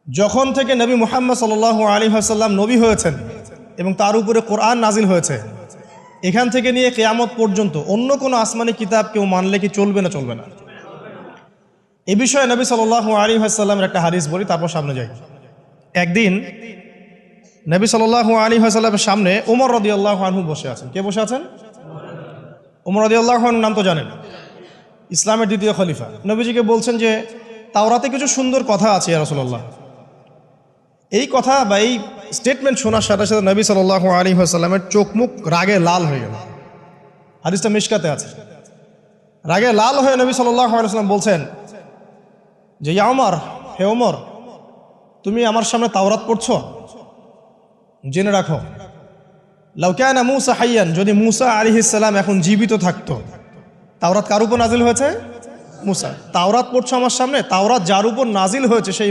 যখন থেকে নবী মুহাম্মদ সাল্লাল্লাহু আলাইহি ওয়াসাল্লাম নবী হয়েছেন এবং তার উপরে কোরআন নাজিল হয়েছে, এখান থেকে নিয়ে কিয়ামত পর্যন্ত অন্য কোনো আসমানি কিতাব কেউ মানলে কি চলবে না চলবে না? এ বিষয়ে নবী সাল্লাল্লাহু আলাইহি ওয়াসাল্লামের একটা হাদিস বলি, তারপর সামনে যাই। একদিন নবী সাল্লাল্লাহু আলাইহি ওয়াসাল্লামের সামনে ওমর রাদিয়াল্লাহু আনহু বসে আছেন। কে বসে আছেন? ওমর রাদিয়াল্লাহু আনহু নাম তো জানেন, ইসলামের দ্বিতীয় খলিফা। নবীজিকে বলছেন যে তাওরাতে কিছু সুন্দর কথা আছে ইয়া রাসূলুল্লাহ। এই কথা বা এই স্টেটমেন্ট শোনার সাথে সাথে নবী সাল্লাল্লাহু আলাইহি ওয়াসাল্লামের চোখ মুখ রাগে লাল হয়ে গেল। হাদিসটা মিশকাতে আছে। রাগে লাল হয়ে নবী সাল্লাল্লাহু আলাইহি ওয়াসাল্লাম বলছেন যে ইয়া ওমর, হে ওমর, তুমি আমার সামনে তাওরাত পড়ছো? জেনে রাখো, লাউ কানা মূসা হাইয়ান, যদি মূসা আলাইহিস সালাম এখন জীবিত থাকতো, তাওরাত কার উপর নাজিল হয়েছে? মূসা। তাওরাত পড়ছো আমার সামনে, তাওরাত যার উপর নাজিল হয়েছে সেই